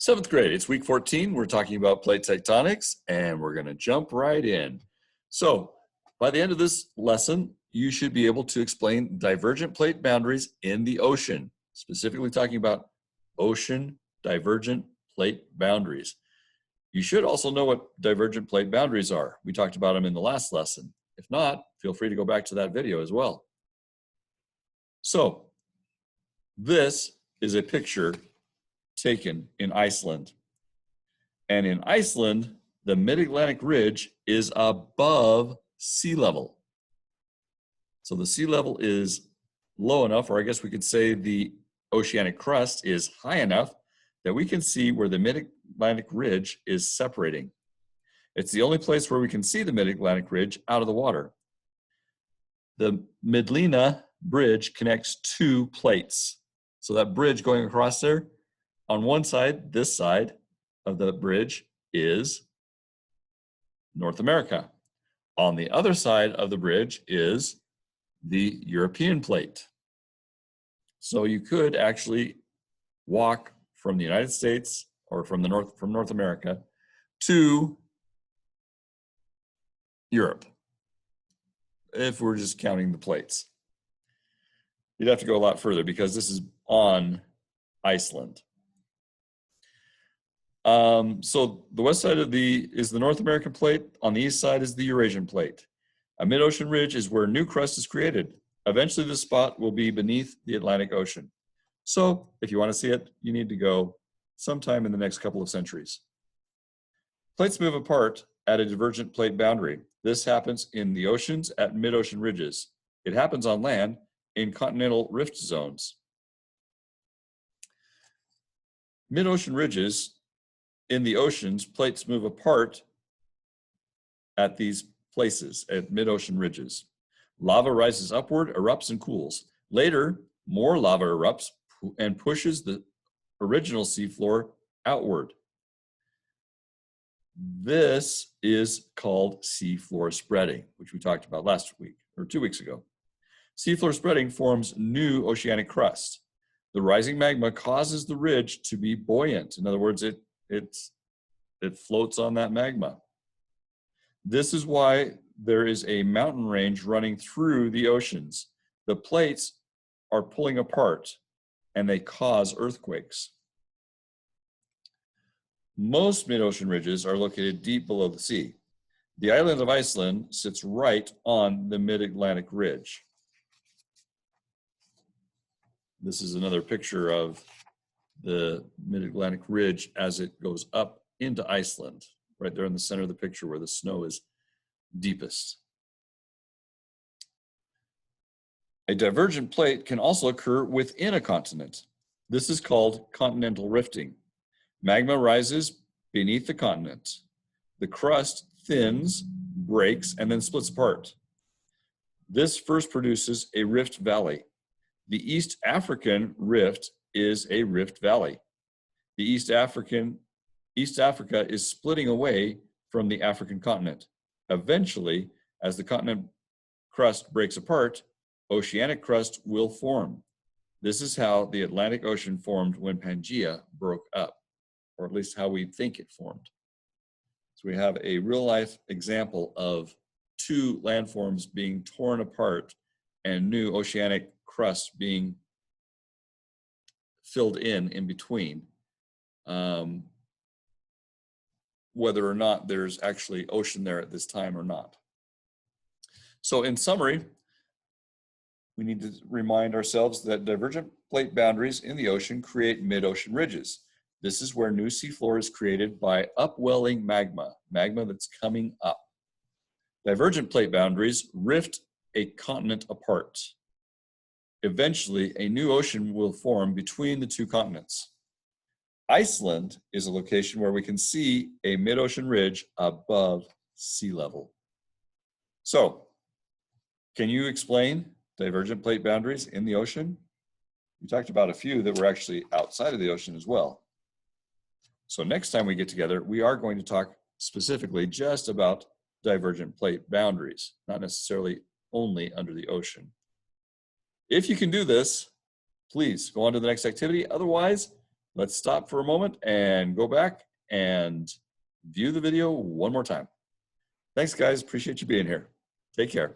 Seventh grade, it's week 14. We're talking about plate tectonics, and we're going to jump right in. So by the end of this lesson, you should be able to explain divergent plate boundaries in the ocean, specifically talking about ocean divergent plate boundaries. You should also know what divergent plate boundaries are. We talked about them in the last lesson. If not, feel free to go back to that video as well. So this is a picture taken in Iceland. And in Iceland, the mid-Atlantic ridge is above sea level. So the sea level is low enough, or I guess we could say the oceanic crust is high enough that we can see where the mid-Atlantic ridge is separating. It's the only place where we can see the mid-Atlantic ridge out of the water. The Midlina Bridge connects two plates. So that bridge going across there, on one side, this side of the bridge is North America. On the other side of the bridge is the European plate. So you could actually walk from the United States or from North America to Europe, if we're just counting the plates. You'd have to go a lot further because this is on Iceland. So the west side is the North American plate. On the east side is the Eurasian plate. A mid-ocean ridge is where new crust is created. Eventually this spot will be beneath the Atlantic Ocean. So if you want to see it, you need to go sometime in the next couple of centuries. Plates move apart at a divergent plate boundary. This happens in the oceans at mid-ocean ridges. It happens on land in continental rift zones. Mid-ocean ridges in the oceans, plates move apart at these places, at mid-ocean ridges. Lava rises upward, erupts, and cools. Later, more lava erupts and pushes the original seafloor outward. This is called seafloor spreading, which we talked about last week, or 2 weeks ago. Seafloor spreading forms new oceanic crust. The rising magma causes the ridge to be buoyant. In other words, it floats on that magma. This is why there is a mountain range running through the oceans. The plates are pulling apart and they cause earthquakes. Most mid-ocean ridges are located deep below the sea. The island of Iceland sits right on the mid-Atlantic ridge. This is another picture of the mid-Atlantic ridge as it goes up into Iceland, right there in the center of the picture where the snow is deepest. A divergent plate can also occur within a continent. This is called continental rifting. Magma rises beneath the continent. The crust thins, breaks, and then splits apart. This first produces a rift valley. The East African rift is a rift valley. The East Africa is splitting away from the African continent. Eventually, as the continent crust breaks apart, oceanic crust will form. This is how the Atlantic Ocean formed when Pangaea broke up, or at least how we think it formed. So we have a real-life example of two landforms being torn apart and new oceanic crust being filled in between, whether or not there's actually ocean there at this time or not. So in summary, we need to remind ourselves that divergent plate boundaries in the ocean create mid-ocean ridges. This is where new seafloor is created by upwelling magma that's coming up. Divergent plate boundaries rift a continent apart. Eventually, a new ocean will form between the two continents. Iceland is a location where we can see a mid-ocean ridge above sea level. So, can you explain divergent plate boundaries in the ocean? We talked about a few that were actually outside of the ocean as well. So next time we get together, we are going to talk specifically just about divergent plate boundaries, not necessarily only under the ocean. If you can do this, please go on to the next activity. Otherwise, Let's stop for a moment and go back and view the video one more time. Thanks, guys. Appreciate you being here. Take care.